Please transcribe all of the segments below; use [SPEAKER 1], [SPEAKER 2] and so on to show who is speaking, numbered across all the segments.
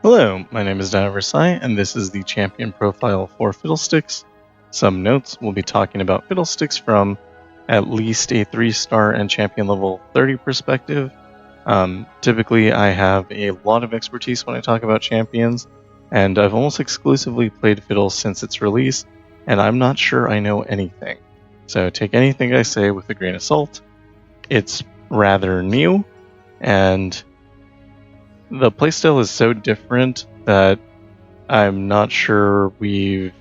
[SPEAKER 1] Hello, my name is Versailles, and this is the champion profile for Fiddlesticks. Some notes: we'll be talking about Fiddlesticks from at least a 3-star and champion level 30 perspective. Typically, I have a lot of expertise when I talk about champions, and I've almost exclusively played Fiddle since its release, and I'm not sure I know anything. So take anything I say with a grain of salt. It's rather new, and the playstyle is so different that I'm not sure we've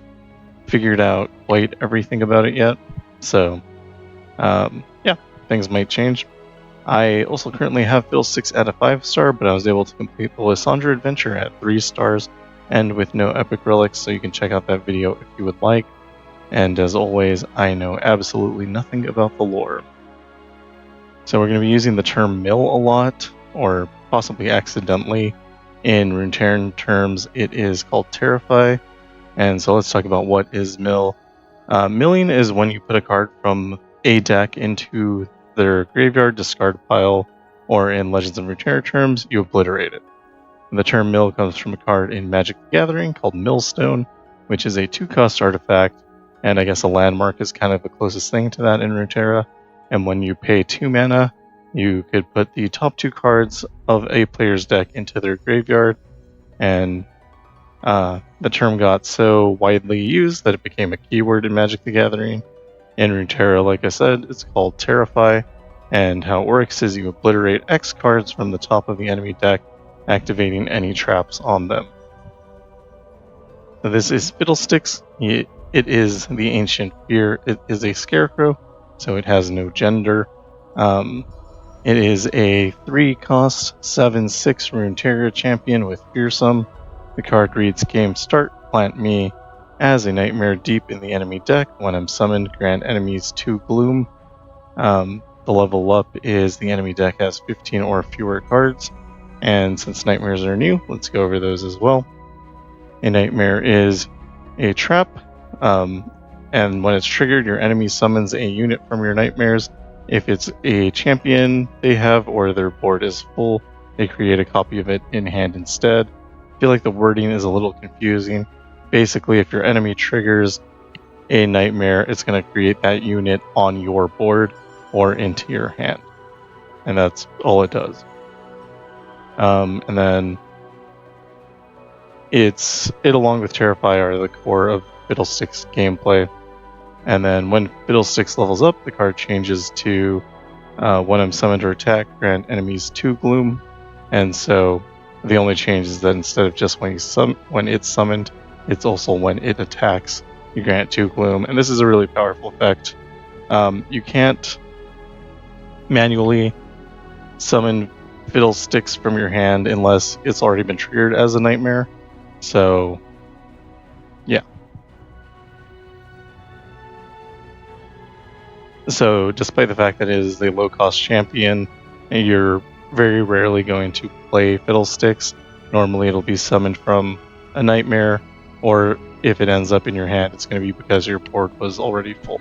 [SPEAKER 1] figured out quite everything about it yet. So, yeah, things might change. I also currently have Fiddlesticks at a 5-star, but I was able to complete the Lysandra adventure at 3 stars and with no epic relics, so you can check out that video if you would like. And as always, I know absolutely nothing about the lore. So we're going to be using the term mill a lot, or possibly accidentally. In Runeterra terms, it is called Terrify. And so let's talk about what is mill. Milling is when you put a card from a deck into their graveyard discard pile, or in Legends of Runeterra terms, you obliterate it. And the term mill comes from a card in Magic the Gathering called Millstone, which is a 2-cost artifact, and I guess a landmark is kind of the closest thing to that in Runeterra. And when you pay 2 mana, you could put the top 2 cards of a player's deck into their graveyard, and the term got so widely used that it became a keyword in Magic the Gathering. In Runeterra, like I said, it's called Terrify, and how it works is you obliterate X cards from the top of the enemy deck, activating any traps on them. So this is Fiddlesticks. It is the Ancient Fear. It is a scarecrow, so it has no gender. It is a 3-cost 7/6 Runeterra champion with Fearsome. The card reads, game start, plant me as a nightmare deep in the enemy deck. When I'm summoned, grant enemies 2 gloom. The level up is the enemy deck has 15 or fewer cards. And since nightmares are new, let's go over those as well. A nightmare is a trap, and when it's triggered, your enemy summons a unit from your nightmares. If it's a champion they have or their board is full, they create a copy of it in hand instead. I feel like the wording is a little confusing. Basically, if your enemy triggers a nightmare, it's going to create that unit on your board or into your hand. And that's all it does. And then it along with Terrify are the core of Fiddlesticks gameplay. And then when Fiddlesticks levels up, the card changes to when I'm summoned or attack, grant enemies 2 gloom. And so the only change is that instead of just when it's summoned, it's also when it attacks, you grant 2 gloom. And this is a really powerful effect. You can't manually summon Fiddlesticks from your hand unless it's already been triggered as a nightmare. So, yeah. So, despite the fact that it is a low-cost champion, you're very rarely going to play Fiddlesticks. Normally it'll be summoned from a nightmare, or if it ends up in your hand, it's going to be because your board was already full.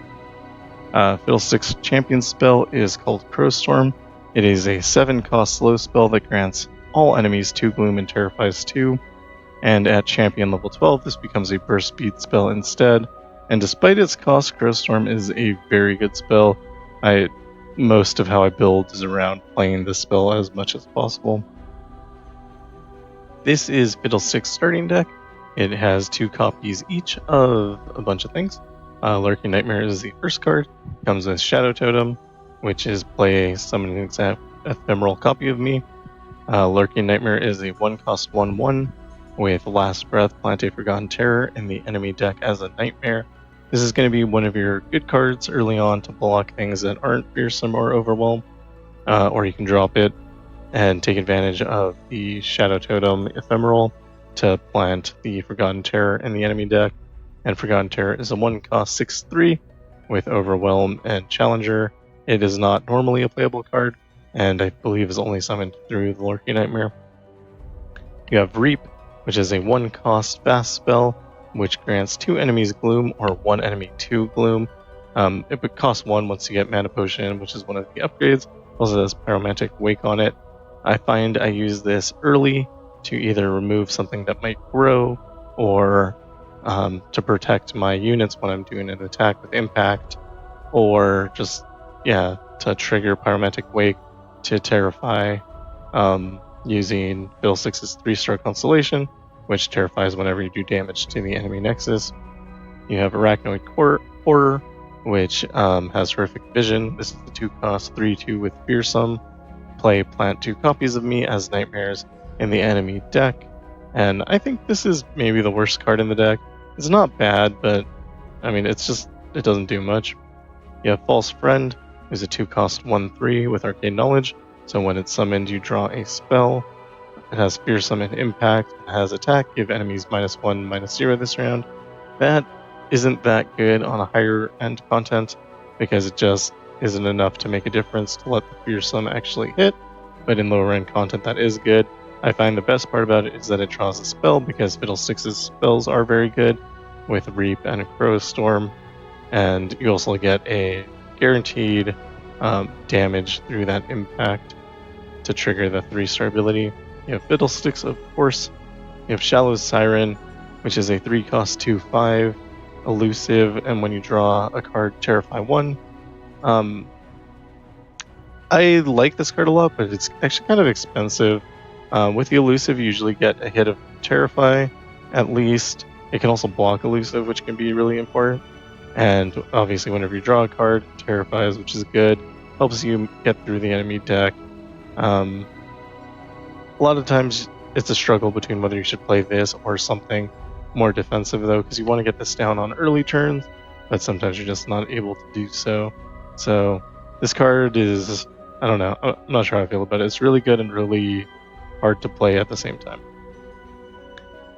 [SPEAKER 1] Fiddlesticks' champion spell is called Crowstorm. It is a 7-cost slow spell that grants all enemies 2 gloom and terrifies 2. And at champion level 12, this becomes a burst speed spell instead. And despite its cost, Crowstorm is a very good spell. Most of how I build is around playing this spell as much as possible. This is Fiddlesticks' starting deck. It has 2 copies each of a bunch of things. Lurking Nightmare is the first card. It comes with Shadow Totem, which is play a summon an ephemeral copy of me. Lurking Nightmare is a 1-cost 1/1 with Last Breath, plant a Forgotten Terror in the enemy deck as a nightmare. This is going to be one of your good cards early on to block things that aren't Fearsome or Overwhelm, or you can drop it and take advantage of the Shadow Totem Ephemeral to plant the Forgotten Terror in the enemy deck. And Forgotten Terror is a 1-cost 6/3 with Overwhelm and Challenger. It is not normally a playable card, and I believe is only summoned through the Lurking Nightmare. You have Reap, which is a 1-cost fast spell, which grants 2 enemies gloom or 1 enemy 2 gloom. It would cost 1 once you get Mana Potion, which is one of the upgrades. Also has Pyromantic Wake on it. I find I use this early to either remove something that might grow or to protect my units when I'm doing an attack with impact, or just, yeah, to trigger Pyromantic Wake to terrify using Fiddlesticks' 3-star Constellation, which terrifies whenever you do damage to the enemy nexus. You have Arachnoid Horror, which has Horrific Vision. This is the 2-cost 3/2 with Fearsome. Plant 2 copies of me as nightmares in the enemy deck. And I think this is maybe the worst card in the deck. It's not bad, but I mean, it doesn't do much. You have False Friend, who's a 2-cost 1/3 with Arcane Knowledge. So when it's summoned, you draw a spell. It has Fearsome and Impact. It has Attack. Give enemies -1, -0 this round. That isn't that good on a higher end content because it just isn't enough to make a difference to let the Fearsome actually hit. But in lower end content, that is good. I find the best part about it is that it draws a spell because Fiddlesticks' spells are very good with Reap and Crow Storm. And you also get a guaranteed damage through that impact to trigger the 3-star ability. You have Fiddlesticks, of course. You have Shallow Siren, which is a 3-cost 2/5 elusive, and when you draw a card, Terrify 1. I like this card a lot, but it's actually kind of expensive. With the elusive, you usually get a hit of Terrify, at least. It can also block elusive, which can be really important. And obviously, whenever you draw a card, Terrifies, which is good. Helps you get through the enemy deck. A lot of times, it's a struggle between whether you should play this or something more defensive, though, because you want to get this down on early turns, but sometimes you're just not able to do so. So this card is, I don't know, I'm not sure how I feel about it. It's really good and really hard to play at the same time.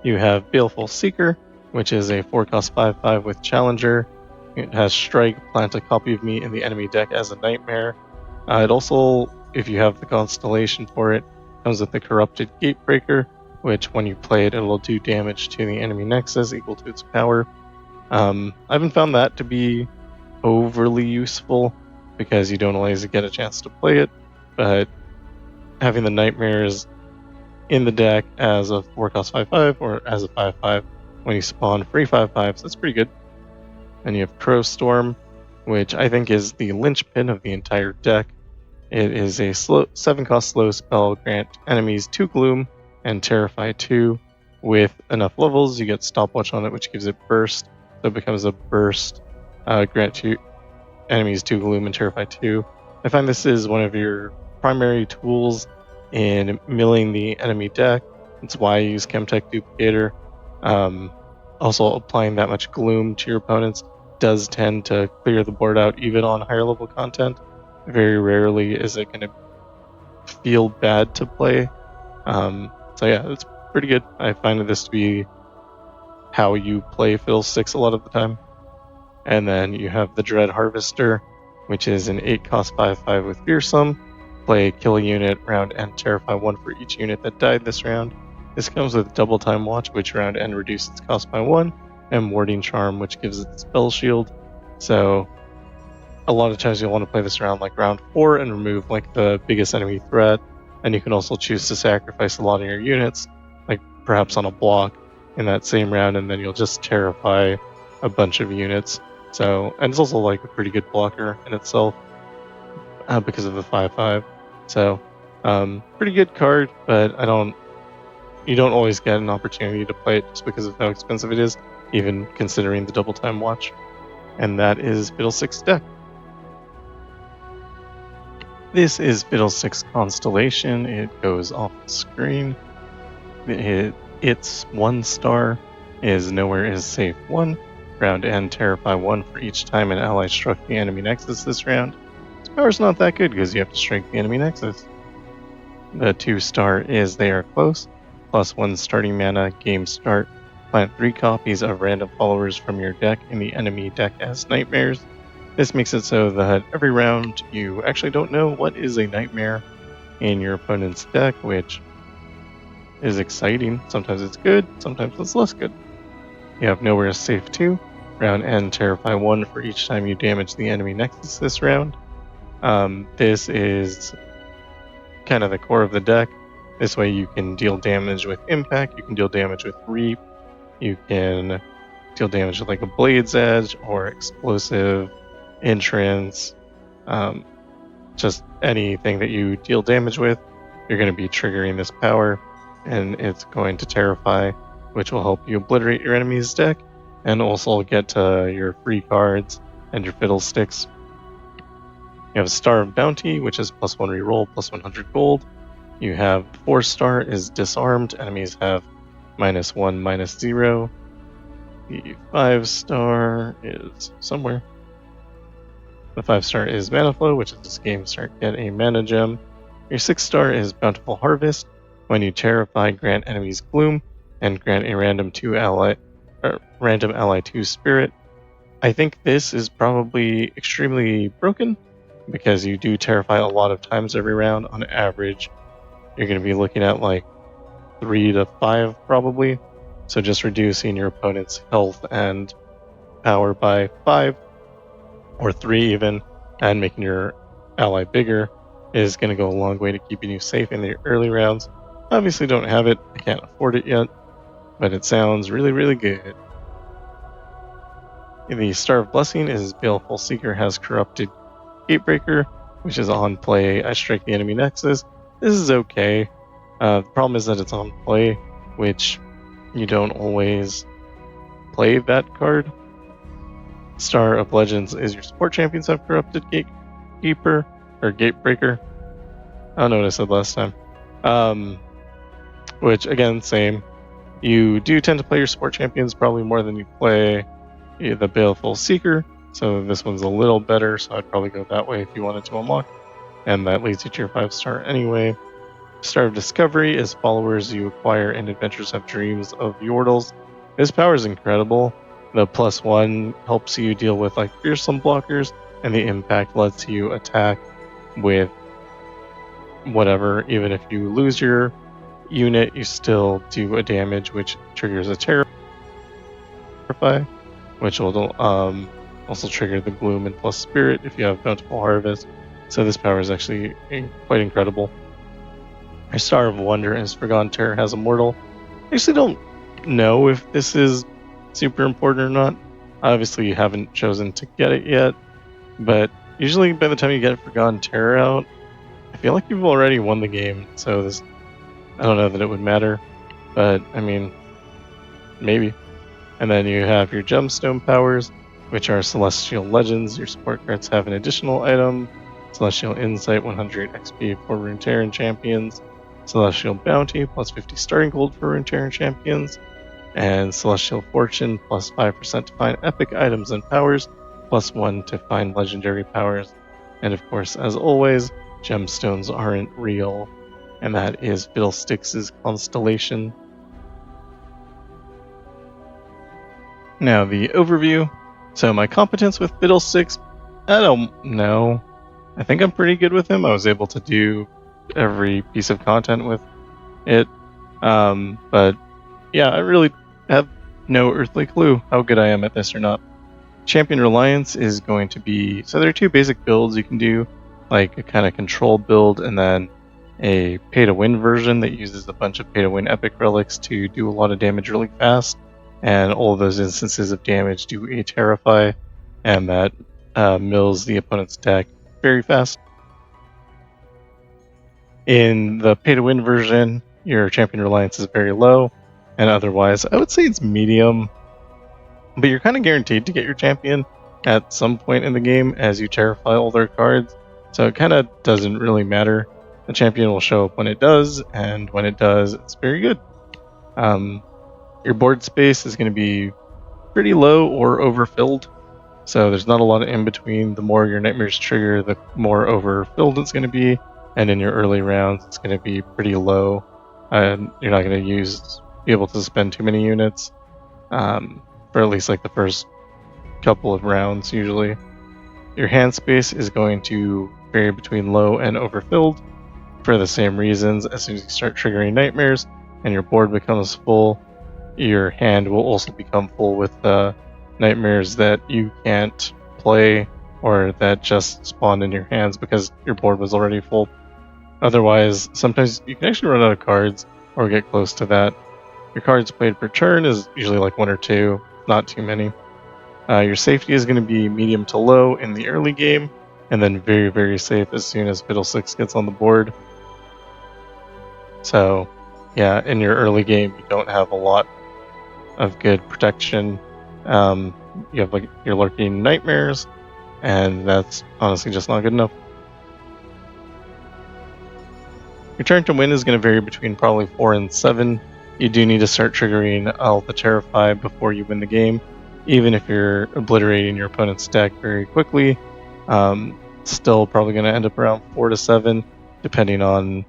[SPEAKER 1] You have Baleful Seeker, which is a 4-cost 5/5 with Challenger. It has Strike, plant a copy of me in the enemy deck as a nightmare. It also, if you have the Constellation for it, comes with the Corrupted Gatebreaker, which when you play it, it'll do damage to the enemy nexus equal to its power. I haven't found that to be overly useful because you don't always get a chance to play it, but having the nightmares in the deck as a 4-cost 5/5 or as a 5/5 when you spawn free 5/5s, that's pretty good. And you have Crow Storm, which I think is the linchpin of the entire deck. It is a 7-cost slow spell, grant enemies 2 Gloom and Terrify 2. With enough levels, you get Stopwatch on it, which gives it Burst. So it becomes a Burst, grant 2 enemies 2 Gloom and Terrify 2. I find this is one of your primary tools in milling the enemy deck. It's why I use Chemtech Duplicator. Also, applying that much Gloom to your opponents does tend to clear the board out even on higher level content. Very rarely is it going to feel bad to play. So yeah, it's pretty good. I find this to be how you play Fiddlesticks a lot of the time. And then you have the Dread Harvester, which is an 8-cost 5/5 with Fearsome. Play kill a unit, round end, Terrify 1 for each unit that died this round. This comes with Double Time Watch, which round end reduces its cost by 1, and Warding Charm, which gives it Spell Shield. So a lot of times you'll want to play this around like round 4 and remove like the biggest enemy threat, and you can also choose to sacrifice a lot of your units, like perhaps on a block in that same round, and then you'll just terrify a bunch of units. So, and it's also like a pretty good blocker in itself because of the 5/5. So, pretty good card, but you don't always get an opportunity to play it just because of how expensive it is, even considering the Double Time Watch. And that is Fiddlesticks' deck. This is Fiddlesticks Constellation. It goes off the screen. Its 1-star is Nowhere is Safe 1. Round end, Terrify 1 for each time an ally struck the enemy nexus this round. Its power's not that good because you have to strike the enemy nexus. The 2-star is They Are Close. +1 starting mana, game start. Plant 3 copies of random followers from your deck in the enemy deck as nightmares. This makes it so that every round you actually don't know what is a nightmare in your opponent's deck, which is exciting. Sometimes it's good, sometimes it's less good. You have Nowhere is Safe 2. Round end, Terrify 1 for each time you damage the enemy nexus this round. This is kind of the core of the deck. This way you can deal damage with impact, you can deal damage with reap, you can deal damage with like a blade's edge or explosive entrance. Just anything that you deal damage with, you're going to be triggering this power, and it's going to terrify, which will help you obliterate your enemy's deck and also get to your free cards and your fiddlesticks. You have a Star of Bounty, which is +1 reroll, +100 gold. You have 4-star is Disarmed. Enemies have -1, -0. The 5-star is somewhere. The 5-star is Mana Flow, which is this game start, get a mana gem. Your 6-star is Bountiful Harvest. When you terrify, grant enemies Gloom and grant a random ally 2 spirit. I think this is probably extremely broken because you do terrify a lot of times every round. On average, you're going to be looking at like 3 to 5 probably. So just reducing your opponent's health and power by 5 or 3 even, and making your ally bigger is going to go a long way to keeping you safe in the early rounds. Obviously don't have it, I can't afford it yet, but it sounds really, really good. The Star of Blessing is Baleful Seeker has Corrupted Gatebreaker, which is on play. I strike the enemy nexus. This is okay. The problem is that it's on play, which you don't always play that card. Star of Legends is your support champions have Corrupted Gatekeeper or Gatebreaker. I don't know what I said last time. Which again, same. You do tend to play your support champions probably more than you play the Baleful Seeker, so this one's a little better, so I'd probably go that way if you wanted to unlock, and that leads you to your 5-star anyway. Star of Discovery is followers you acquire in Adventures Have Dreams of Yordles. This power is incredible. The +1 helps you deal with like fearsome blockers, and the impact lets you attack with whatever. Even if you lose your unit, you still do a damage, which triggers a Terrify, which will also trigger the Gloom and plus Spirit if you have Bountiful Harvest. So this power is actually quite incredible. Our Star of Wonder is Forgotten Terror has Immortal. I actually don't know if this is super important or not. Obviously you haven't chosen to get it yet, but usually by the time you get Forgotten Terror out, I feel like you've already won the game, so this, I don't know that it would matter, but I mean, maybe. And then you have your gemstone powers, which are Celestial Legends. Your support cards have an additional item, Celestial Insight 100 XP for Runeterra champions, Celestial Bounty plus 50 starting gold for Runeterra champions, and Celestial Fortune plus 5% to find epic items and powers, +1 to find legendary powers. And of course, as always, gemstones aren't real, and that is Fiddlesticks' Constellation. Now the overview. So my competence with Fiddlesticks, I don't know. I think I'm pretty good with him. I was able to do every piece of content with it. But yeah, I really have no earthly clue how good I am at this or not. Champion Reliance is going to be, so there are 2 basic builds you can do, like a kind of control build and then a pay-to-win version that uses a bunch of pay-to-win epic relics to do a lot of damage really fast. And all of those instances of damage do a Terrify, and that mills the opponent's deck very fast. In the pay-to-win version, your champion reliance is very low, and otherwise, I would say it's medium. But you're kind of guaranteed to get your champion at some point in the game as you Terrify all their cards, so it kind of doesn't really matter. The champion will show up when it does, and when it does, it's very good. Your board space is going to be pretty low or overfilled, so there's not a lot of in between. The more your nightmares trigger, the more overfilled it's going to be, and in your early rounds, it's going to be pretty low, and you're not going to be able to spend too many units for at least like the first couple of rounds usually. Your hand space is going to vary between low and overfilled for the same reasons. As soon as you start triggering nightmares and your board becomes full, your hand will also become full with nightmares that you can't play or that just spawned in your hands because your board was already full. Otherwise, sometimes you can actually run out of cards or get close to that. Your cards played per turn is usually like 1 or 2, not too many. Your safety is going to be medium to low in the early game, and then very, very safe as soon as Fiddlesticks gets on the board. So, yeah, in your early game, you don't have a lot of good protection. You have like your lurking nightmares, and that's honestly just not good enough. Your turn to win is going to vary between probably 4 and 7. You do need to start triggering all the Terrify before you win the game, even if you're obliterating your opponent's deck very quickly. Still probably going to end up around 4 to 7, depending on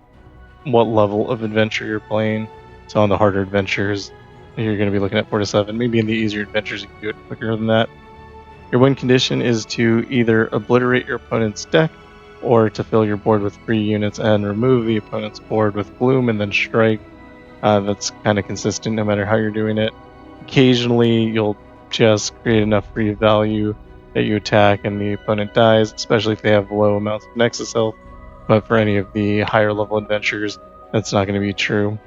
[SPEAKER 1] what level of adventure you're playing. So on the harder adventures, you're going to be looking at 4 to 7. Maybe in the easier adventures, you can do it quicker than that. Your win condition is to either obliterate your opponent's deck or to fill your board with free units and remove the opponent's board with gloom and then strike. That's kind of consistent no matter how you're doing it. Occasionally, you'll just create enough free value that you attack and the opponent dies, especially if they have low amounts of Nexus health. But for any of the higher level adventures, that's not going to be true.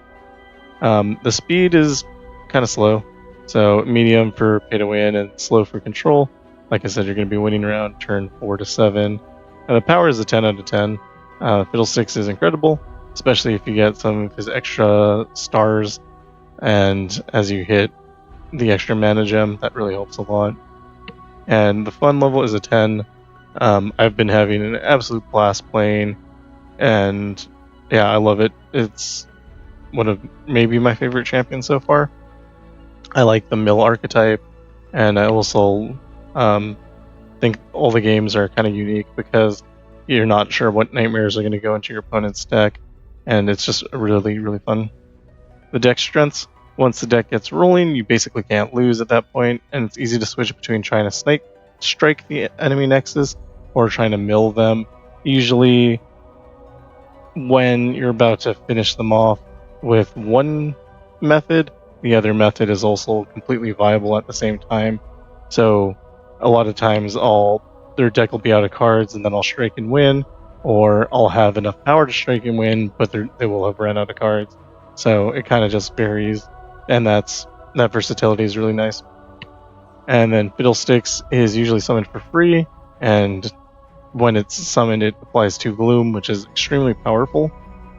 [SPEAKER 1] The speed is kind of slow, so medium for pay to win and slow for control. Like I said, you're going to be winning around turn 4 to 7. And the power is a 10 out of 10. Fiddlesticks is incredible, especially if you get some of his extra stars, and as you hit the extra mana gem, that really helps a lot. And the fun level is a 10. I've been having an absolute blast playing, and yeah, I love it. It's one of maybe my favorite champions so far. I like the mill archetype, and I also think all the games are kind of unique because you're not sure what nightmares are going to go into your opponent's deck, and it's just really, really fun. The deck strengths, once the deck gets rolling, you basically can't lose at that point, and it's easy to switch between trying to strike the enemy nexus or trying to mill them. Usually, when you're about to finish them off with one method, the other method is also completely viable at the same time. So a lot of times their deck will be out of cards and then I'll strike and win, or I'll have enough power to strike and win, but they will have ran out of cards. So it kind of just varies, and that versatility is really nice. And then Fiddlesticks is usually summoned for free, and when it's summoned, it applies 2 Gloom, which is extremely powerful.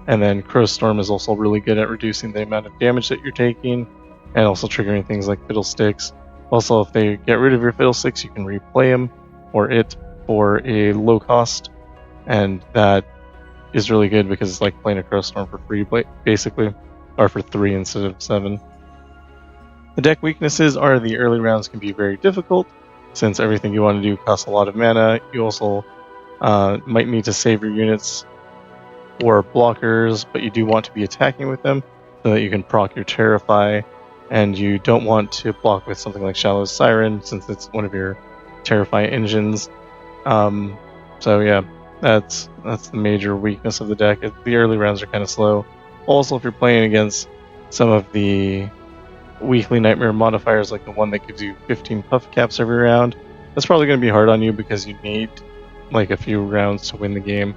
[SPEAKER 1] And then Crowstorm is also really good at reducing the amount of damage that you're taking, and also triggering things like Fiddlesticks. Also, if they get rid of your Fiddlesticks, you can replay them or it for a low cost, and that is really good because it's like playing a Crowstorm for free, basically, or for 3 instead of 7. The deck weaknesses are the early rounds can be very difficult, since everything you want to do costs a lot of mana. You also might need to save your units for blockers, but you do want to be attacking with them so that you can proc your Terrify, and you don't want to block with something like Shallow Siren since it's one of your Terrify engines. So yeah, that's the major weakness of the deck. The early rounds are kind of slow. Also, if you're playing against some of the weekly Nightmare modifiers, like the one that gives you 15 puff caps every round, that's probably going to be hard on you because you need like a few rounds to win the game.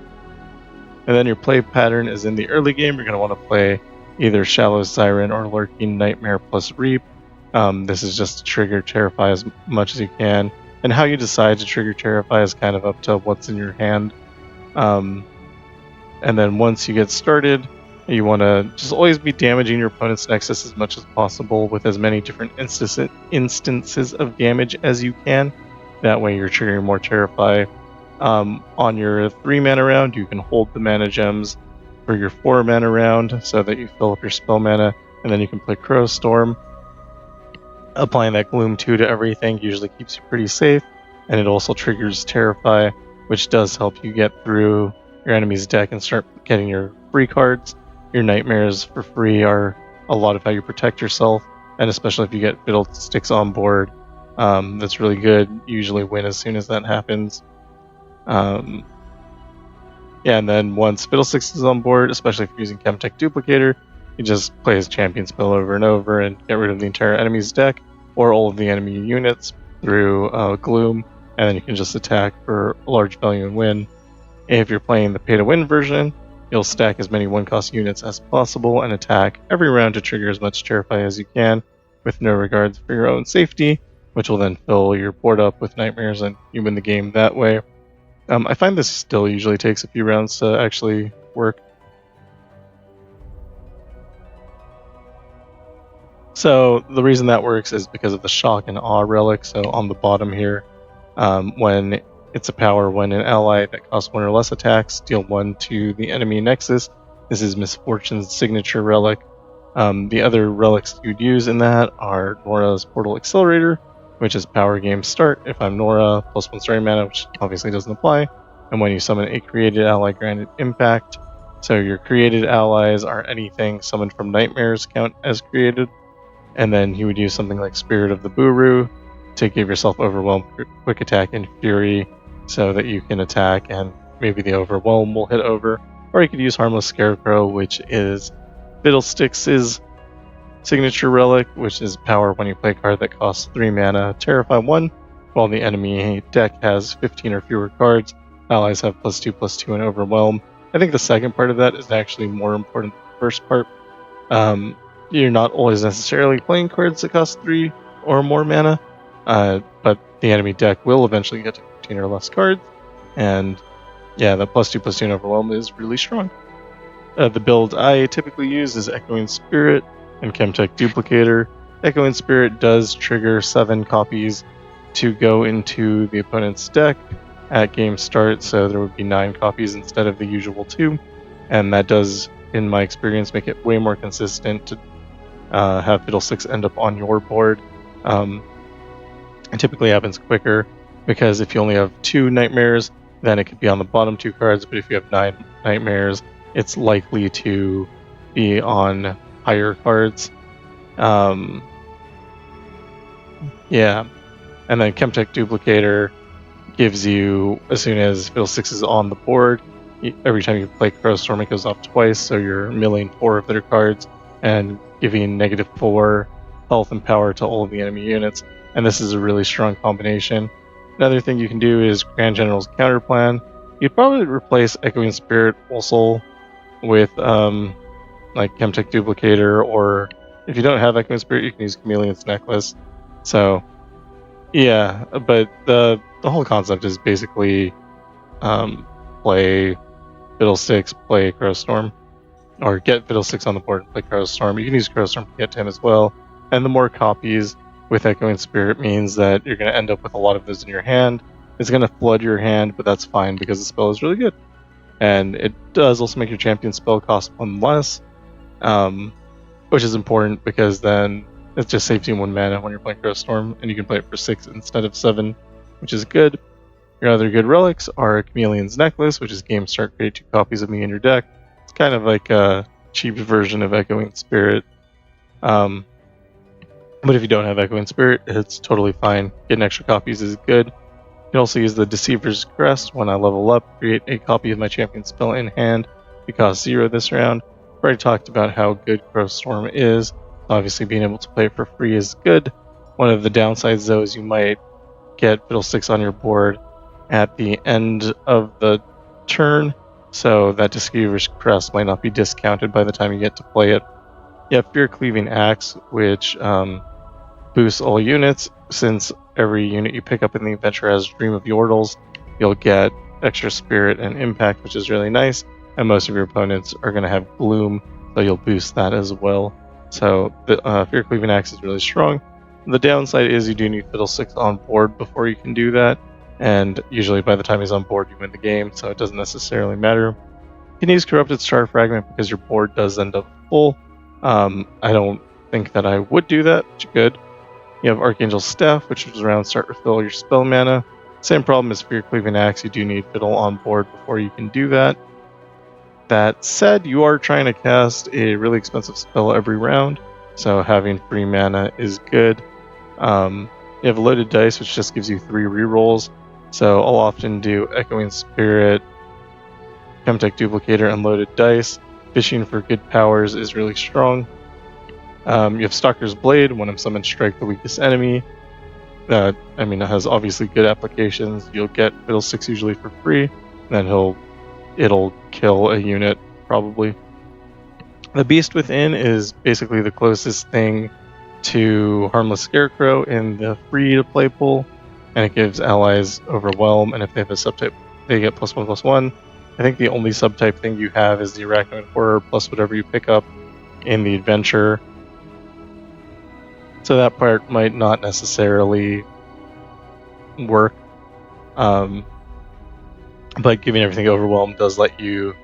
[SPEAKER 1] And then your play pattern is in the early game, you're going to want to play either Shallow Siren or Lurking Nightmare plus Reap. This is just to trigger Terrify as much as you can. And how you decide to trigger Terrify is kind of up to what's in your hand. And then once you get started, you want to just always be damaging your opponent's Nexus as much as possible with as many different instances of damage as you can. That way you're triggering more Terrify. On your 3 mana round, you can hold the mana gems for your 4 mana round so that you fill up your spell mana, and then you can play Crowstorm. Applying that Gloom 2 to everything usually keeps you pretty safe, and it also triggers Terrify, which does help you get through your enemy's deck and start getting your free cards. Your Nightmares for free are a lot of how you protect yourself, and especially if you get Fiddlesticks on board, that's really good. You usually win as soon as that happens. Yeah, and then once Fiddlesticks is on board, especially if you're using Chemtech Duplicator, you just play his champion spell over and over and get rid of the entire enemy's deck or all of the enemy units through Gloom, and then you can just attack for a large value and win. If you're playing the pay-to-win version, You'll stack as many 1-cost units as possible and attack every round to trigger as much Terrify as you can, with no regards for your own safety, which will then fill your board up with nightmares and you win the game that way. I find this still usually takes a few rounds to actually work. So the reason that works is because of the Shock and Awe relic. So on the bottom here, when it's a power, when an ally that costs 1 or less attacks, deal 1 to the enemy nexus. This is Misfortune's signature relic. The other relics you'd use in that are Nora's Portal Accelerator, which is power game start. If I'm Nora, +1 starting mana, which obviously doesn't apply. And when you summon a created ally, granted impact. So your created allies are anything summoned from nightmares count as created. And then you would use something like Spirit of the Buru to give yourself Overwhelm, Quick Attack, and Fury so that you can attack and maybe the Overwhelm will hit over. Or you could use Harmless Scarecrow, which is Fiddlesticks' signature relic, which is power when you play a card that costs 3 mana, Terrify 1, while the enemy deck has 15 or fewer cards. Allies have +2/+2 and Overwhelm. I think the second part of that is actually more important than the first part. You're not always necessarily playing cards that cost 3 or more mana, but the enemy deck will eventually get to 15 or less cards, and yeah, the +2/+2 and Overwhelm is really strong. The build I typically use is Echoing Spirit and Chemtech Duplicator. Echoing Spirit does trigger 7 copies to go into the opponent's deck at game start, so there would be 9 copies instead of the usual 2, and that does, in my experience, make it way more consistent to have Fiddlesticks end up on your board. It typically happens quicker, because if you only have 2 nightmares, then it could be on the bottom 2 cards, but if you have 9 nightmares, it's likely to be on higher cards. Yeah, and then Chemtech Duplicator gives you, as soon as Fiddlesticks is on the board, every time you play Crowstorm, it goes off twice, so you're milling 4 of their cards and giving -4 health and power to all of the enemy units, and this is a really strong combination. Another thing you can do is Grand General's Counterplan. You'd probably replace Echoing Spirit also with like Chemtech Duplicator, or if you don't have Echoing Spirit, you can use Chameleon's Necklace. So yeah, but the whole concept is basically play Fiddlesticks, play Crowstorm, or get Fiddlesticks on the board and play Crowstorm. You can use Crowstorm to get to him as well, and the more copies with Echoing Spirit means that you're going to end up with a lot of those in your hand. It's going to flood your hand, but that's fine because the spell is really good. And it does also make your champion spell cost 1 less, which is important because then it's just safety in 1 mana when you're playing Crowstorm, and you can play it for 6 instead of 7, which is good. Your other good relics are Chameleon's Necklace, which is game start, create 2 copies of me in your deck. It's kind of like a cheap version of Echoing Spirit. But if you don't have Echoing Spirit, it's totally fine. Getting extra copies is good. You can also use the Deceiver's Crest. When I level up, create a copy of my champion spell in hand. It costs 0 this round. I've already talked about how good Crowstorm is. Obviously, being able to play it for free is good. One of the downsides, though, is you might get Fiddlesticks on your board at the end of the turn, so that Deceiver's Crest might not be discounted by the time you get to play it. You have Fear Cleaving Axe, which boosts all units. Since every unit you pick up in the adventure has Dream of Yordles, you'll get extra spirit and impact, which is really nice, and most of your opponents are going to have Gloom, so you'll boost that as well. So the Fear Cleaving Axe is really strong. The downside is you do need Fiddlesticks on board before you can do that, and usually by the time he's on board you win the game, so it doesn't necessarily matter. You can use Corrupted Star Fragment because your board does end up full. I don't think that I would do that, but you could. You have Archangel's Staff, which is around start refill your spell mana. Same problem as Fear Cleaving Axe, you do need Fiddle on board before you can do that. That said, you are trying to cast a really expensive spell every round, so having free mana is good. You have Loaded Dice, which just gives you 3 rerolls, so I'll often do Echoing Spirit, Chemtech Duplicator, and Loaded Dice. Fishing for good powers is really strong. You have Stalker's Blade. When I'm summoned, strike the weakest enemy. It has obviously good applications. You'll get Fiddlesticks usually for free, and then it'll kill a unit probably. The Beast Within is basically the closest thing to Harmless Scarecrow in the free-to-play pool, and it gives allies Overwhelm, and if they have a subtype, they get +1/+1. I think the only subtype thing you have is the Arachnoid Horror plus whatever you pick up in the adventure. So that part might not necessarily work. But giving everything Overwhelm does let you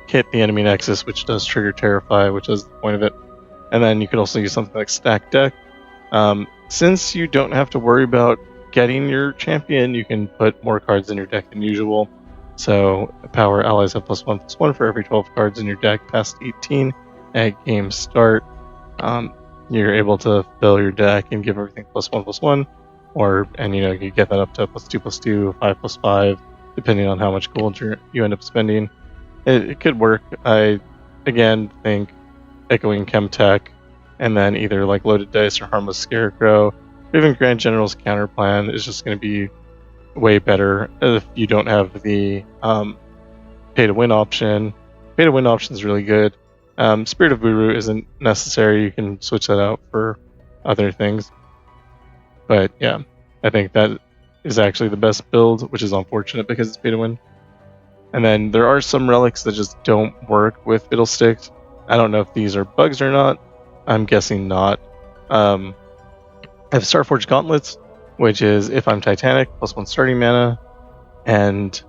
[SPEAKER 1] hit the enemy nexus, which does trigger Terrify, which is the point of it. And then you could also use something like Stack Deck. Since you don't have to worry about getting your champion, you can put more cards in your deck than usual. So power allies have +1/+1 for every 12 cards in your deck past 18 at game start. You're able to fill your deck and give everything +1/+1, and you get that up to +2/+2, 5/5, depending on how much gold you end up spending. It could work. I again think Echoing Chemtech, and then either like Loaded Dice or Harmless Scarecrow, or even Grand General's Counterplan is just going to be way better if you don't have the pay-to-win option. Pay-to-win option is really good. Spirit of Buru isn't necessary. You can switch that out for other things. But yeah, I think that is actually the best build, which is unfortunate because it's pay-to-win. And then there are some relics that just don't work with Fiddlesticks. I don't know if these are bugs or not. I'm guessing not. I have Starforged Gauntlets, which is if I'm Titanic, +1 starting mana, and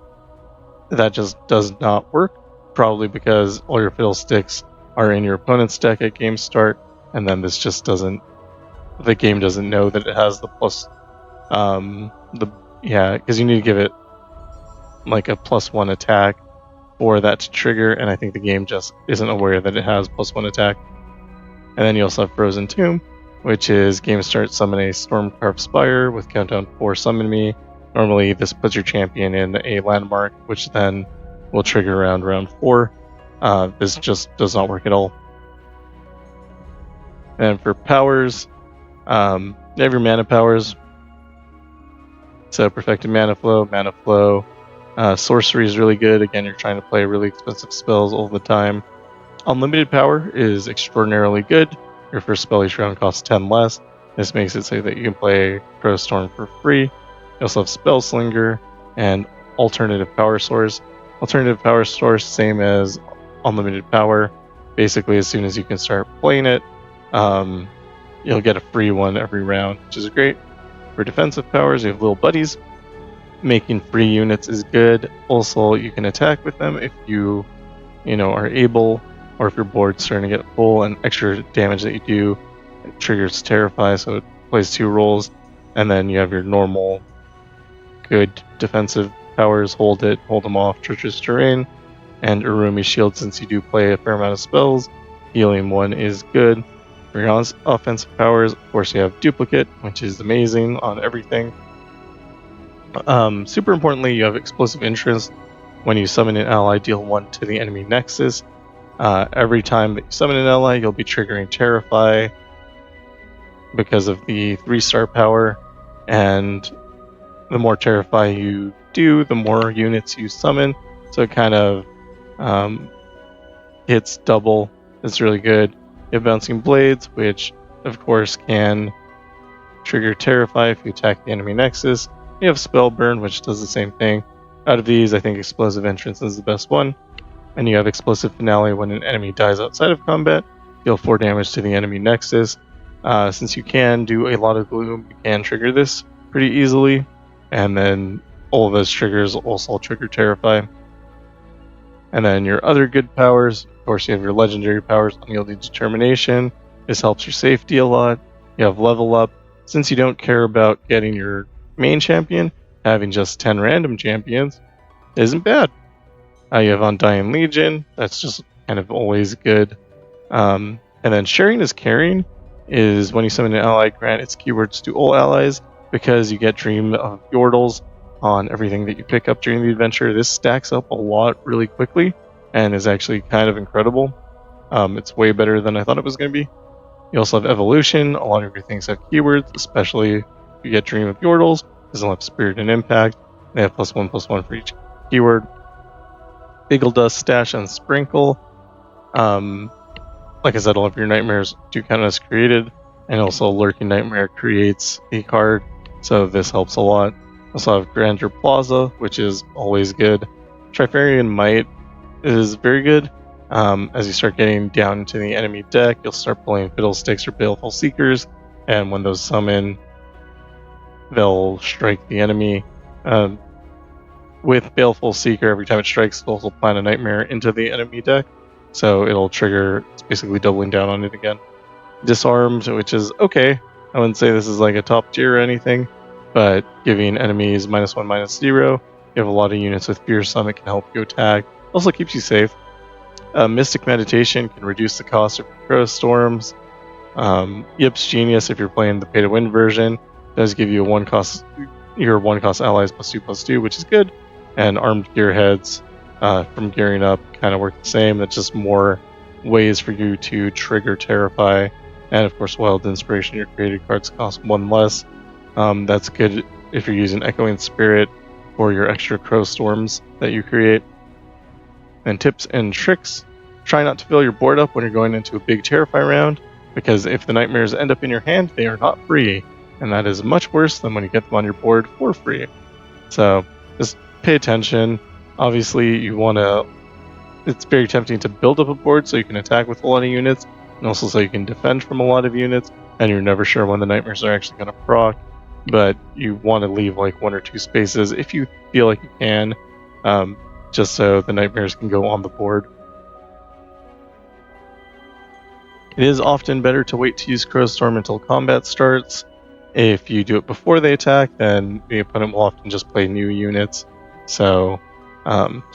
[SPEAKER 1] that just does not work, probably because all your Fiddlesticks are in your opponent's deck at game start, and then this just doesn't, the game doesn't know that it has the plus, because you need to give it like a +1 attack for that to trigger, and I think the game just isn't aware that it has +1 attack. And then you also have Frozen Tomb, which is game start, summon a Stormcarved Spire with countdown 4 summon me. Normally this puts your champion in a landmark, which then will trigger around round 4. This just does not work at all. And for powers, you have your mana powers. So Perfected Mana Flow. Sorcery is really good. Again, you're trying to play really expensive spells all the time. Unlimited Power is extraordinarily good. Your first spell each round costs 10 less. This makes it so that you can play Crow Storm for free. You also have Spell Slinger and Alternative Power Source. Alternative Power Source, same as Unlimited Power. Basically, as soon as you can start playing it, you'll get a free one every round, which is great. For defensive powers, you have Little Buddies. Making free units is good. Also, you can attack with them if you are able, or if your board's starting to get full, and extra damage that you do it triggers Terrify, so it plays 2 roles. And then you have your normal good defensive powers, Hold them off, Treacherous Terrain, and Urumi Shield. Since you do play a fair amount of spells, healing 1 is good. For your offensive powers, of course, you have Duplicate, which is amazing on everything. Super importantly, you have Explosive Interest. When you summon an ally, deal 1 to the enemy nexus. Every time that you summon an ally, you'll be triggering Terrify because of the 3-star power, and the more Terrify you do, the more units you summon, so it kind of hits double. It's really good. You have Bouncing Blades, which of course can trigger Terrify if you attack the enemy nexus. You have Spell Burn, which does the same thing. Out of these, I think Explosive Entrance is the best one. And you have Explosive Finale. When an enemy dies outside of combat, deal 4 damage to the enemy nexus. Since you can do a lot of gloom, you can trigger this pretty easily. And then all of those triggers also trigger Terrify. And then your other good powers, of course, you have your legendary powers, Unyielding Determination. This helps your safety a lot. You have Level Up. Since you don't care about getting your main champion, having just 10 random champions isn't bad. You have Undying Legion. That's just kind of always good. And then Sharing is Caring is when you summon an ally, grant its keywords to all allies, because you get Dream of Yordles on everything that you pick up during the adventure. This stacks up a lot really quickly and is actually kind of incredible. It's way better than I thought it was going to be. You also have Evolution. A lot of your things have keywords, especially if you get Dream of Yordles. Doesn't have Spirit and Impact. They have +1/+1 for each keyword. Bagel Dust, Stash, and Sprinkle Like I said, all of your nightmares do count as created, and also Lurking Nightmare creates a card, so this helps a lot. Also have Grandeur Plaza, which is always good. Trifarian Might is very good. As you start getting down into the enemy deck, you'll start pulling Fiddlesticks or Baleful Seekers, and when those summon, they'll strike the enemy. With Baleful Seeker, every time it strikes, it'll also plant a nightmare into the enemy deck, so it'll trigger, it's basically doubling down on it again. Disarmed, which is okay. I wouldn't say this is like a top tier or anything, but giving enemies -1/-0, you have a lot of units with Fearsome, it can help you attack. Also keeps you safe. Mystic Meditation can reduce the cost of your Crow Storms. Yip's Genius, if you're playing the pay to win version, does give you your 1-cost allies +2/+2, which is good. And Armed Gearheads from gearing up kind of work the same. That's just more ways for you to trigger Terrify. And of course, Wild Inspiration, your created cards cost 1 less. That's good if you're using Echoing Spirit for your extra Crow Storms that you create. And tips and tricks: try not to fill your board up when you're going into a big Terrify round, because if the nightmares end up in your hand, they are not free, and that is much worse than when you get them on your board for free. So just pay attention. Obviously, you want to. It's very tempting to build up a board so you can attack with a lot of units, and also so you can defend from a lot of units, and you're never sure when the nightmares are actually going to proc. But you want to leave like 1 or 2 spaces if you feel like you can, just so the nightmares can go on the board. It is often better to wait to use Crowstorm until combat starts. If you do it before they attack, then the opponent will often just play new units. So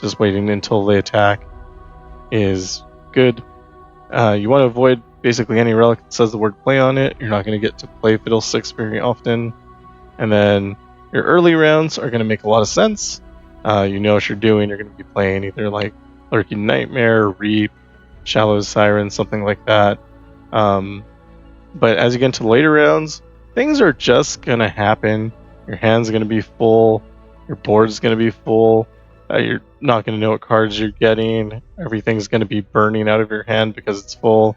[SPEAKER 1] just waiting until they attack is good. You want to avoid basically any relic that says the word play on it. You're not going to get to play Fiddlesticks very often. And then your early rounds are going to make a lot of sense. You know what you're doing. You're going to be playing either like Lurking Nightmare, Reap, Shallow Siren, something like that. But as you get into the later rounds, things are just going to happen. Your hand's going to be full. Your board's going to be full. You're not going to know what cards you're getting. Everything's going to be burning out of your hand because it's full.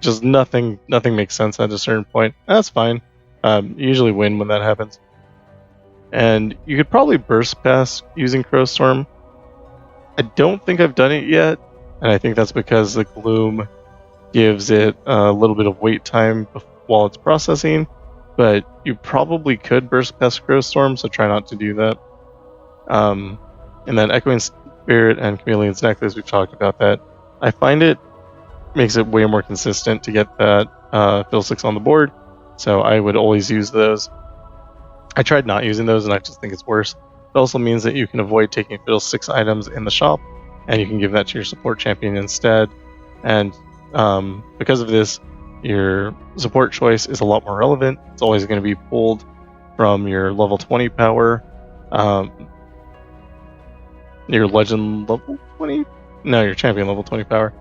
[SPEAKER 1] Just nothing makes sense at a certain point. That's fine. You usually win when that happens. And you could probably burst past using Crowstorm. I don't think I've done it yet, and I think that's because the Gloom gives it a little bit of wait time while it's processing, but you probably could burst past Crowstorm, so try not to do that. And then Echoing Spirit and Chameleon's Necklace, we've talked about that. I find it makes it way more consistent to get that Fiddlesticks on the board, so I would always use those. I tried not using those, and I just think it's worse. It also means that you can avoid taking Fiddlesticks items in the shop, and you can give that to your support champion instead. And because of this, your support choice is a lot more relevant. It's always going to be pulled from your level 20 power. Your legend level 20? No, your champion level 20 power.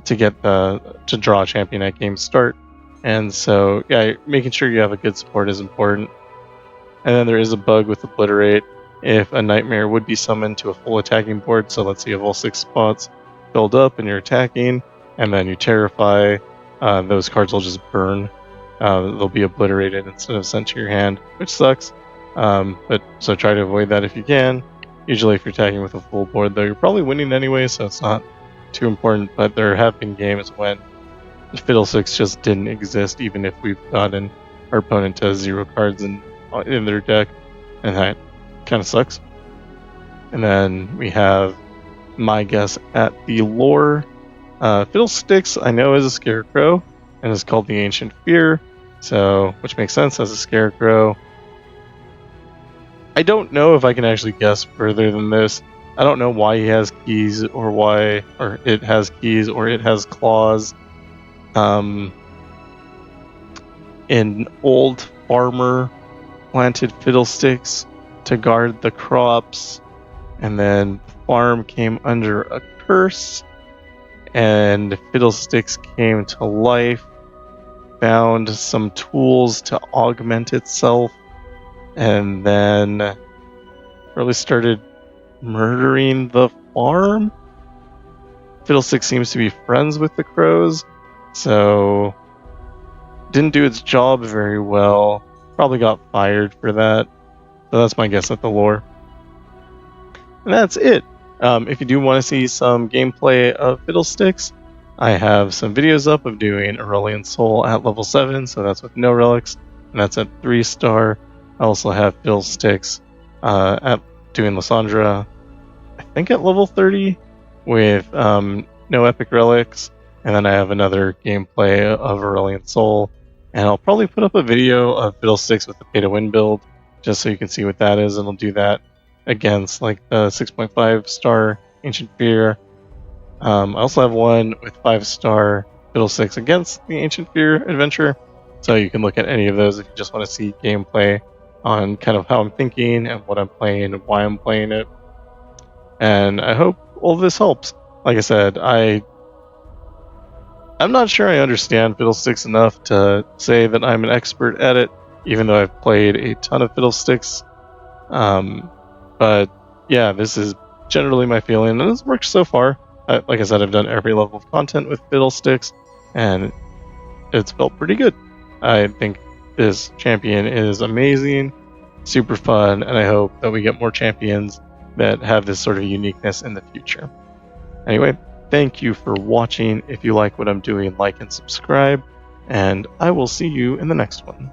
[SPEAKER 1] To draw a champion at game start. And so, yeah, making sure you have a good support is important. And then there is a bug with Obliterate. If a nightmare would be summoned to a full attacking board, so let's say you have all 6 spots filled up and you're attacking, and then you Terrify, those cards will just burn. They'll be obliterated instead of sent to your hand, which sucks. But so try to avoid that if you can. Usually if you're attacking with a full board, though, you're probably winning anyway, so it's not too important. But there have been games when Fiddlesticks just didn't exist, even if we've gotten our opponent to 0 cards in their deck, and that kind of sucks. And then we have my guess at the lore. Fiddlesticks, I know, is a scarecrow, and is called the Ancient Fear, so which makes sense as a scarecrow. I don't know if I can actually guess further than this. I don't know why he has keys, or it has keys, or it has claws. An old farmer planted Fiddlesticks to guard the crops, and then the farm came under a curse, and Fiddlesticks came to life, found some tools to augment itself, and then really started murdering the farm. Fiddlesticks seems to be friends with the crows, so didn't do its job very well. Probably got fired for that. So that's my guess at the lore. And that's it. If you do want to see some gameplay of Fiddlesticks, I have some videos up of doing Aurelian Soul at level 7, so that's with no relics, and that's at 3-star. I also have Fiddlesticks at doing Lysandra, I think at level 30, with no epic relics, and then I have another gameplay of Aurelian Soul, and I'll probably put up a video of Fiddlesticks with the pay-to-win build, just so you can see what that is, and I'll do that against like the 6.5-star Ancient Fear. I also have one with 5-star Fiddlesticks against the Ancient Fear adventure, so you can look at any of those if you just want to see gameplay on kind of how I'm thinking and what I'm playing and why I'm playing it. And I hope all of this helps. Like I said, I'm not sure I understand Fiddlesticks enough to say that I'm an expert at it, even though I've played a ton of Fiddlesticks. But yeah, this is generally my feeling, and it's worked so far. Like I said, I've done every level of content with Fiddlesticks, and it's felt pretty good. I think this champion is amazing, super fun, and I hope that we get more champions that have this sort of uniqueness in the future. Anyway, thank you for watching. If you like what I'm doing, like and subscribe, and I will see you in the next one.